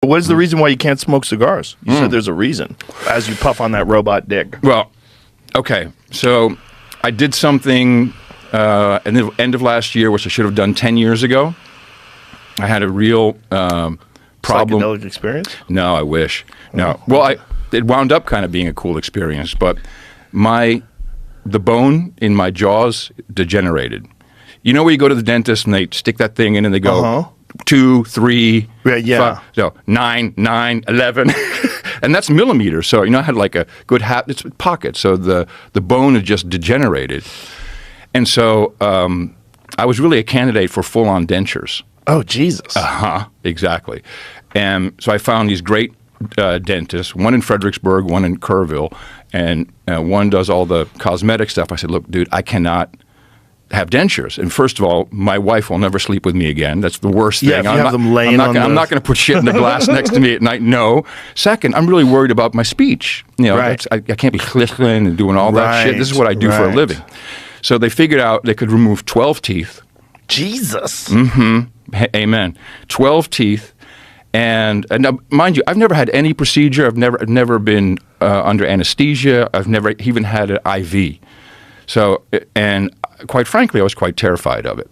What is the reason why you can't smoke cigars? You said there's a reason as you puff on that robot dick. Well, okay. So I did something at the end of last year, which I should have done 10 years ago. I had a real problem. Psychedelic experience? No, I wish. No. Well, it wound up kind of being a cool experience, but the bone in my jaws degenerated. You know where you go to the dentist and they stick that thing in and they go 2, 3, yeah. 5, so 9, 11, and that's millimeters. So I had like a good it's pocket. So the bone had just degenerated, and so I was really a candidate for full-on dentures. Oh, Jesus. Exactly. And so I found these great dentists, one in Fredericksburg, one in Kerrville, and one does all the cosmetic stuff. I said, look, dude, I cannot have dentures. And first of all, my wife will never sleep with me again. That's the worst thing. Yeah, if you have them laying on I'm not going to put shit in the glass next to me at night. No. Second, I'm really worried about my speech. Right. I can't be chlichling and doing all that shit. This is what I do for a living. So they figured out they could remove 12 teeth. Jesus. Amen. 12 teeth. And now, mind you, I've never had any procedure. I've never been under anesthesia. I've never even had an IV. So, and quite frankly, I was quite terrified of it.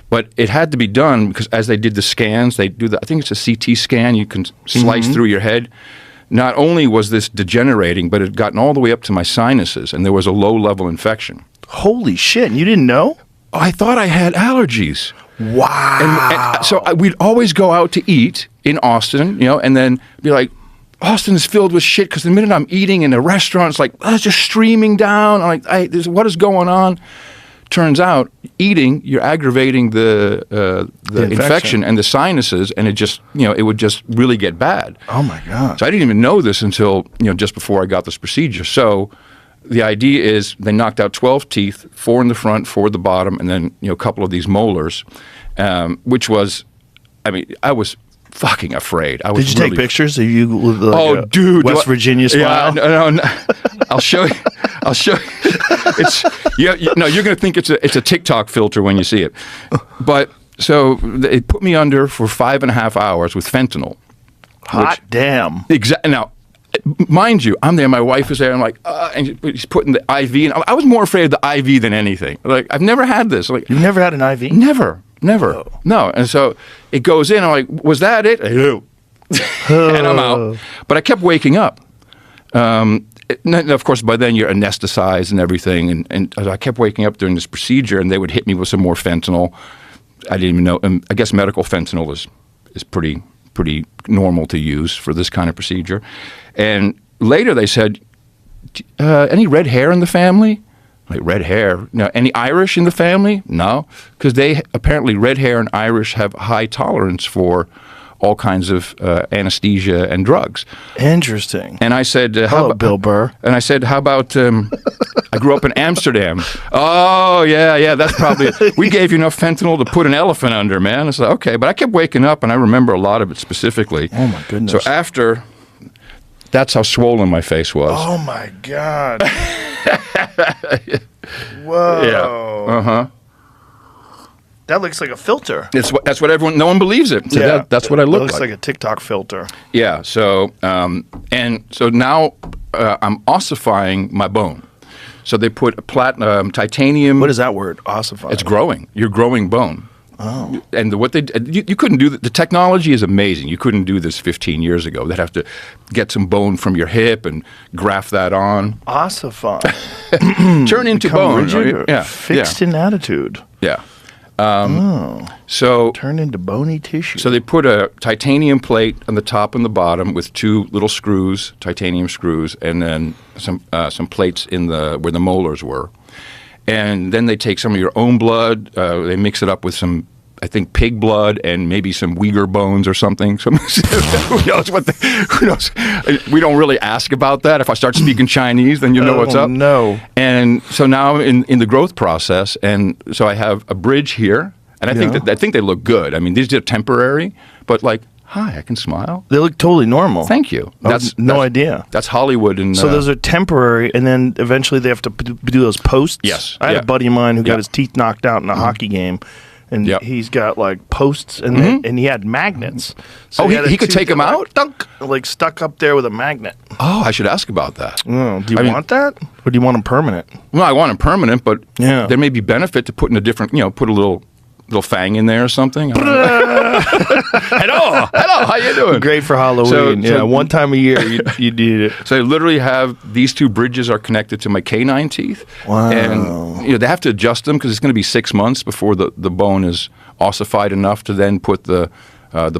But it had to be done because as they did the scans, I think it's a CT scan, you can slice through your head. Not only was this degenerating, but it had gotten all the way up to my sinuses, and there was a low-level infection. Holy shit, you didn't know? I thought I had allergies. Wow. And so we'd always go out to eat in Austin, and then be like, Austin is filled with shit because the minute I'm eating in a restaurant, it's like, it's just streaming down. I'm like, what is going on? Turns out, eating, you're aggravating the infection and the sinuses, and it just, it would just really get bad. Oh my God. So I didn't even know this until, just before I got this procedure. So the idea is they knocked out 12 teeth, 4 in the front, 4 at the bottom, and then, a couple of these molars, which was, I was fucking afraid. Did you take pictures of you with the dude, West Virginia smile? Yeah, no. I'll show you. It's you're going to think it's a TikTok filter when you see it. But so they put me under for 5.5 hours with fentanyl. Hot damn. Exactly. Now, mind you, I'm there. My wife is there. I'm like, and he's putting the IV in. I was more afraid of the IV than anything. Like, I've never had this. Like, you've never had an IV? Never. Oh. No. And so it goes in. I'm like, was that it? And I'm out. But I kept waking up. Of course, by then you're anesthetized and everything. And I kept waking up during this procedure, and they would hit me with some more fentanyl. I didn't even know. I guess medical fentanyl is pretty normal to use for this kind of procedure. And later they said, any red hair in the family? Like, red hair? No. Any Irish in the family? No. Because apparently red hair and Irish have high tolerance for all kinds of anesthesia and drugs. Interesting. And I said, hello, Bill Burr. And I said, how about, I grew up in Amsterdam. Oh, yeah, that's probably it. We gave you enough fentanyl to put an elephant under, man. I said, okay. But I kept waking up, and I remember a lot of it specifically. Oh, my goodness. So after, that's how swollen my face was. Oh, my God. Whoa. Yeah. Uh-huh. That looks like a filter. That's what everyone. No one believes it. So yeah, that's what I look like. It looks like a TikTok filter. Yeah. So and so now I'm ossifying my bone. So they put titanium. What is that word? Ossifying. It's growing. You're growing bone. Oh. And what you couldn't do. The technology is amazing. You couldn't do this 15 years ago. They'd have to get some bone from your hip and graft that on. Ossify. Turn into bone. Rigid, yeah. Fixed in attitude. Yeah. So turn into bony tissue. So they put a titanium plate on the top and the bottom with 2 little screws, titanium screws, and then some plates in where the molars were. And then they take some of your own blood. They mix it up with some, I think, pig blood and maybe some Uyghur bones or something. Who knows who knows? We don't really ask about that. If I start speaking Chinese, then you know what's up. No. And so now I'm in the growth process, and so I have a bridge here, and I think they look good. I mean, these are temporary, but like, hi, I can smile. They look totally normal. Thank you. That's no idea. That's Hollywood. And so those are temporary, and then eventually they have to do those posts. Yes. I had a buddy of mine who got his teeth knocked out in a hockey game, and Yep. he's got like posts, and and he had magnets. So Oh, had a he could tooth take 'em that, like, out? dunk, like stuck up there with a magnet. Oh, I should ask about that. Oh, do you I mean- want that, or do you want them permanent? Well, I want them permanent, but Yeah. there may be benefit to putting a different, put a little fang in there or something. I don't know. hello, how you doing? Great for Halloween. So- one time a year you need it. So I literally have these two bridges are connected to my canine teeth. Wow. And they have to adjust them because it's going to be 6 months before the bone is ossified enough to then put the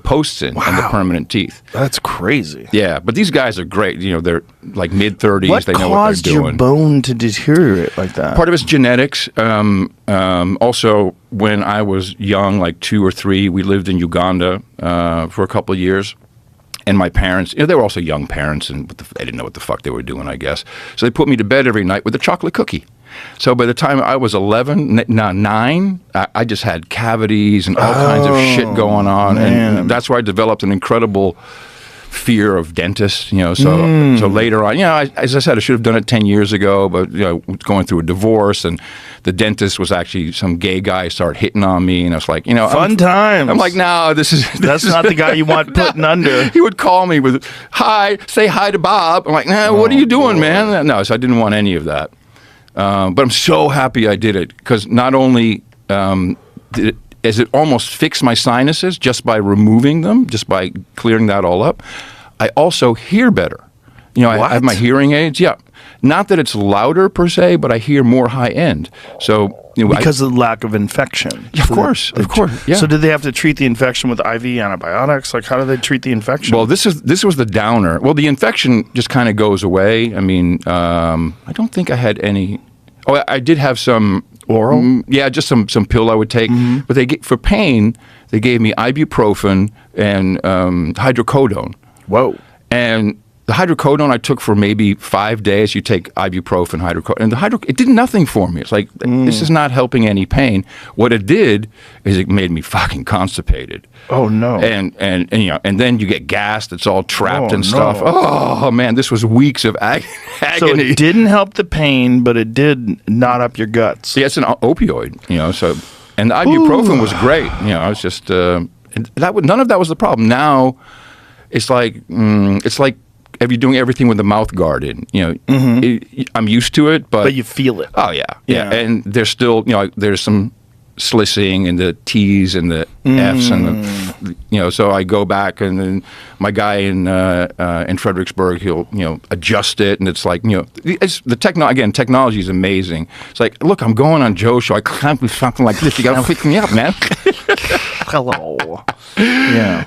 posts in and the Wow. permanent teeth. That's crazy. Yeah, but these guys are great. They're like mid-30s. What they know what caused they're your doing. bone to deteriorate like that? Part of it's genetics. Also, when I was young, like 2 or 3, we lived in Uganda for a couple of years. And my parents, they were also young parents, and they didn't know what the fuck they were doing, I guess. So they put me to bed every night with a chocolate cookie. So by the time I was 9, I just had cavities and all kinds of shit going on. man. And that's where I developed an incredible fear of dentists, so later on, as I said, I should have done it 10 years ago, but, going through a divorce, and the dentist was actually some gay guy started hitting on me, and I was like, Fun times. I'm like, no, That's not the guy you want putting under. He would call me with, hi, say hi to Bob. I'm like, nah, what are you doing, man? No, so I didn't want any of that. But I'm so happy I did it, because not only as it almost fixed my sinuses just by removing them, just by clearing that all up, I also hear better. I have my hearing aids. Yeah. Not that it's louder per se, but I hear more high end. So Because of the lack of infection. Of course. Yeah. So did they have to treat the infection with IV antibiotics? Like, how do they treat the infection? Well, this was the downer. Well, the infection just kind of goes away. I mean, I don't think I had any. Oh, I did have some oral. Yeah, just some pill I would take. But for pain, they gave me ibuprofen and hydrocodone. Whoa. And the hydrocodone I took for maybe 5 days. You take ibuprofen, hydrocodone, and it did nothing for me. It's like, this is not helping any pain. What it did is it made me fucking constipated. Oh no. And then you get gas that's all trapped Oh, and stuff. no. Oh man, this was weeks of agony. So it didn't help the pain, but it did knot up your guts. Yeah, it's an opioid, so, and the ibuprofen was great. It's just, and none of that was the problem. Now, it's like if you're doing everything with the mouth guard in, I'm used to it, But you feel it. oh yeah, Yeah. and there's still, there's some slissing and the T's and the F's and the, so I go back, and then my guy in Fredericksburg, he'll adjust it, and it's like it's the technology is amazing. It's like, look, I'm going on Joe's show, I can't do something like this. You got to pick me up, man. Hello. Yeah.